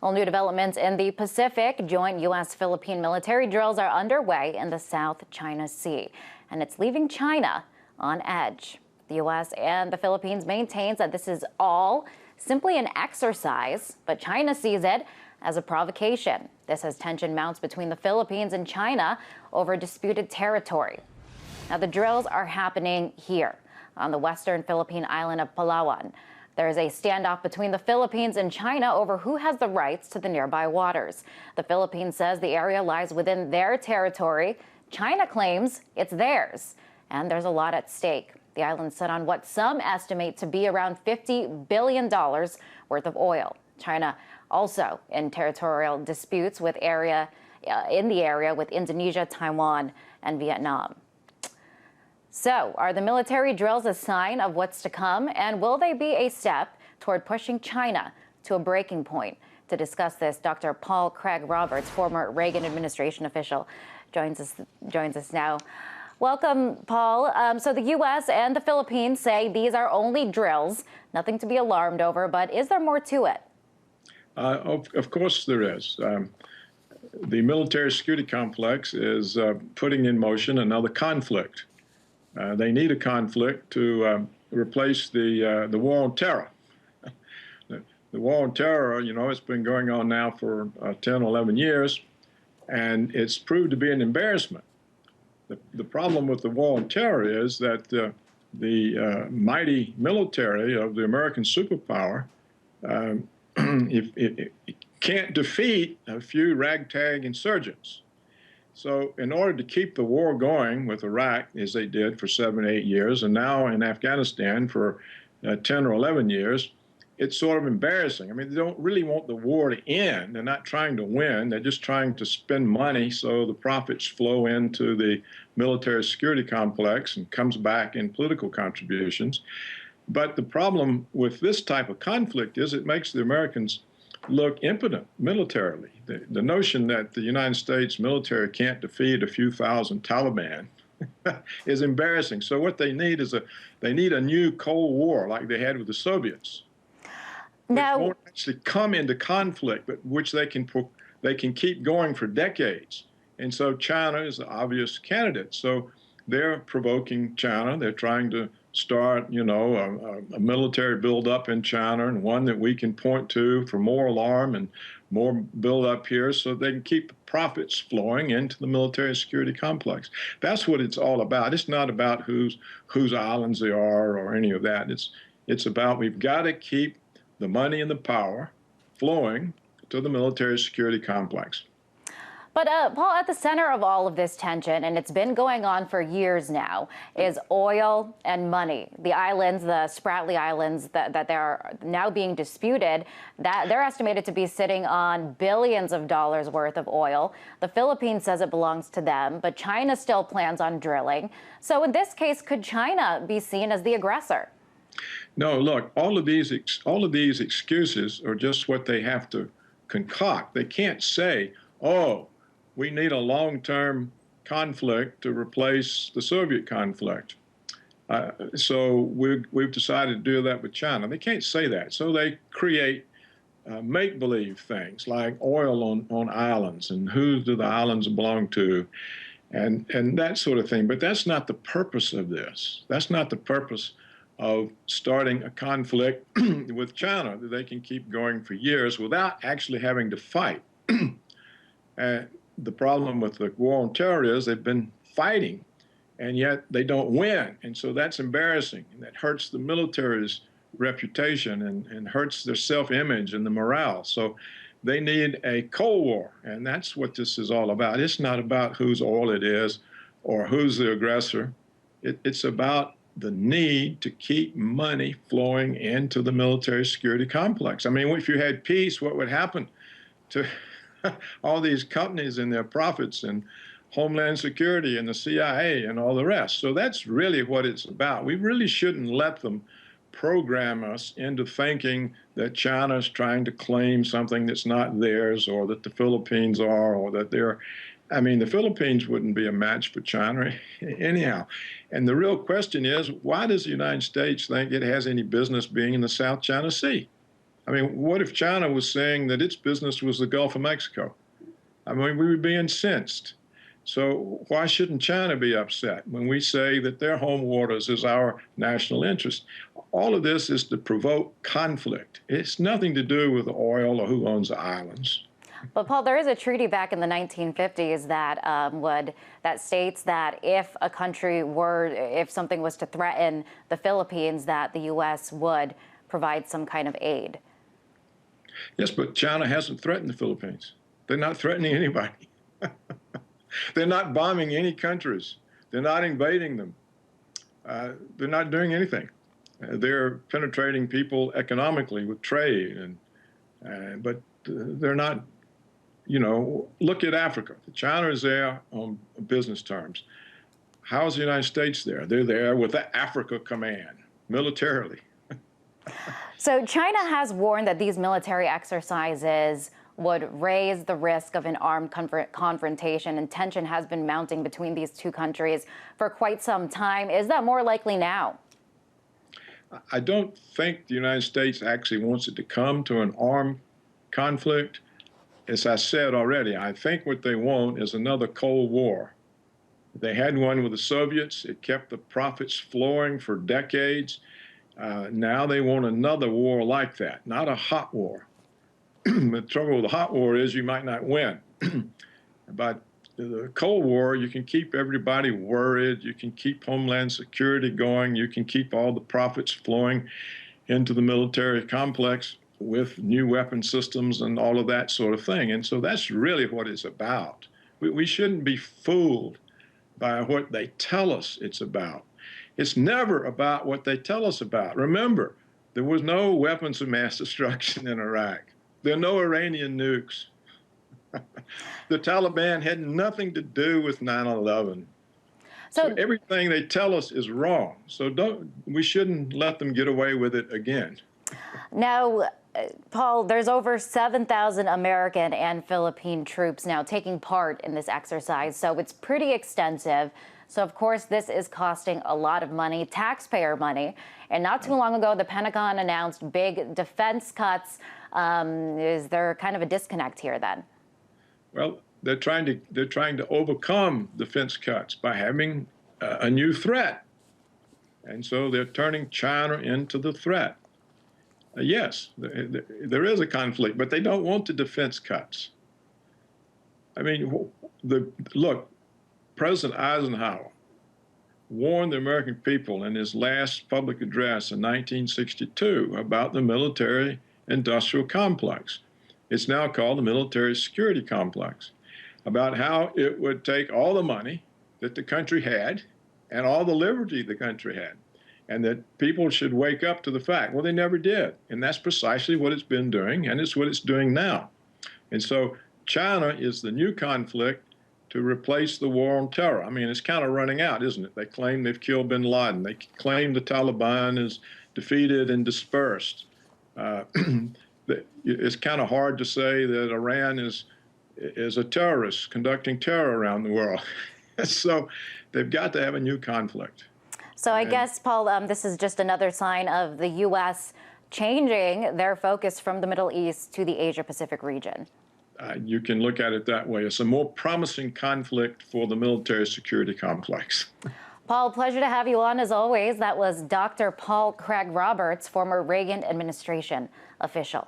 All new developments in the Pacific. Joint U.S.-Philippine military drills are underway in the South China Sea, and it's leaving China on edge. The U.S. and the Philippines maintains that this is all simply an exercise, but China sees it as a provocation. This as tension mounts between the Philippines and China over disputed territory. Now, the drills are happening here on the western Philippine island of Palawan. There is a standoff between the Philippines and China over who has the rights to the nearby waters. The Philippines says the area lies within their territory. China claims it's theirs, and there's a lot at stake. The island sit on what some estimate to be around $50 billion worth of oil. China also in territorial disputes with in the area with Indonesia, Taiwan, and Vietnam. So, are the military drills a sign of what's to come, and will they be a step toward pushing China to a breaking point? To discuss this, Dr. Paul Craig Roberts, former Reagan administration official, joins us now. Welcome, Paul. So the U.S. and the Philippines say these are only drills, nothing to be alarmed over, but is there more to it? Of course there is. The military security complex is putting in motion another conflict. They need a conflict to replace the war on terror. The war on terror, you know, it's been going on now for 10 or 11 years, and it's proved to be an embarrassment. The problem with the war on terror is that the mighty military of the American superpower it can't defeat a few ragtag insurgents. So in order to keep the war going with Iraq, as they did for 7 or 8 years, and now in Afghanistan for 10 or 11 years, it's sort of embarrassing. I mean, they don't really want the war to end. They're not trying to win. They're just trying to spend money so the profits flow into the military security complex and comes back in political contributions. But the problem with this type of conflict is it makes the Americans look impotent militarily. The notion that the United States military can't defeat a few thousand Taliban is embarrassing. So what they need is a new Cold War like they had with the Soviets. Now, which won't actually come into conflict, but which they can keep going for decades. And so China is the obvious candidate. So they're provoking China. They're trying to start, you know, a military buildup in China, and one that we can point to for more alarm and more buildup here, so they can keep the profits flowing into the military security complex. That's what it's all about. It's not about whose islands they are or any of that. It's about we've got to keep the money and the power flowing to the military security complex. But Paul, at the center of all of this tension, and it's been going on for years now, is oil and money. The islands, the Spratly Islands that are now being disputed, that they're estimated to be sitting on billions of dollars worth of oil. The Philippines says it belongs to them, but China still plans on drilling. So in this case, could China be seen as the aggressor? No, look, all of these excuses are just what they have to concoct. They can't say, oh, we need a long-term conflict to replace the Soviet conflict. So we've decided to do that with China. They can't say that. So they create make-believe things like oil on islands and who do the islands belong to and that sort of thing. But that's not the purpose of this. That's not the purpose of starting a conflict with China that they can keep going for years without actually having to fight. The problem with the war on terror is they've been fighting, and yet they don't win. And so that's embarrassing, and that hurts the military's reputation and hurts their self-image and the morale. So they need a Cold War, and that's what this is all about. It's not about whose oil it is or who's the aggressor. It's about the need to keep money flowing into the military security complex. I mean, if you had peace, what would happen to all these companies and their profits and Homeland Security and the CIA and all the rest? So that's really what it's about. We really shouldn't let them program us into thinking that China is trying to claim something that's not theirs, or that the Philippines are, or that they're, I mean, the Philippines wouldn't be a match for China anyhow. And the real question is, why does the United States think it has any business being in the South China Sea? I mean, what if China was saying that its business was the Gulf of Mexico? I mean, we would be incensed. So why shouldn't China be upset when we say that their home waters is our national interest? All of this is to provoke conflict. It's nothing to do with oil or who owns the islands. But Paul, there is a treaty back in the 1950s that states that if something was to threaten the Philippines, that the U.S. would provide some kind of aid. Yes, but China hasn't threatened the Philippines. They're not threatening anybody. They're not bombing any countries. They're not invading them. They're not doing anything. They're penetrating people economically with trade, but they're not. You know, look at Africa. China is there on business terms. How's the United States there? They're there with the Africa Command, militarily. So China has warned that these military exercises would raise the risk of an armed confrontation, and tension has been mounting between these two countries for quite some time. Is that more likely now? I don't think the United States actually wants it to come to an armed conflict. As I said already, I think what they want is another Cold War. They had one with the Soviets. It kept the profits flowing for decades. Now they want another war like that, not a hot war. The trouble with the hot war is you might not win. But the Cold War, you can keep everybody worried. You can keep Homeland Security going. You can keep all the profits flowing into the military complex with new weapon systems and all of that sort of thing. And so that's really what it's about. We shouldn't be fooled by what they tell us it's about. It's never about what they tell us about. Remember, there was no weapons of mass destruction in Iraq. There are no Iranian nukes. The Taliban had nothing to do with 9/11. So everything they tell us is wrong. So we shouldn't let them get away with it again. Now, Paul, there's over 7,000 American and Philippine troops now taking part in this exercise, so it's pretty extensive. So, of course, this is costing a lot of money, taxpayer money. And not too long ago, the Pentagon announced big defense cuts. Is there kind of a disconnect here then? Well, they're trying to overcome defense cuts by having a new threat. And so they're turning China into the threat. Yes, there is a conflict, but they don't want the defense cuts. I mean, look, President Eisenhower warned the American people in his last public address in 1962 about the military-industrial complex. It's now called the military security complex, about how it would take all the money that the country had and all the liberty the country had, and that people should wake up to the fact. Well, they never did. And that's precisely what it's been doing, and it's what it's doing now. And so China is the new conflict to replace the war on terror. I mean, it's kind of running out, isn't it? They claim they've killed bin Laden. They claim the Taliban is defeated and dispersed. It's kind of hard to say that Iran is a terrorist conducting terror around the world. So they've got to have a new conflict. So I guess, Paul, this is just another sign of the U.S. changing their focus from the Middle East to the Asia-Pacific region. You can look at it that way. It's a more promising conflict for the military security complex. Paul, pleasure to have you on as always. That was Dr. Paul Craig Roberts, former Reagan administration official.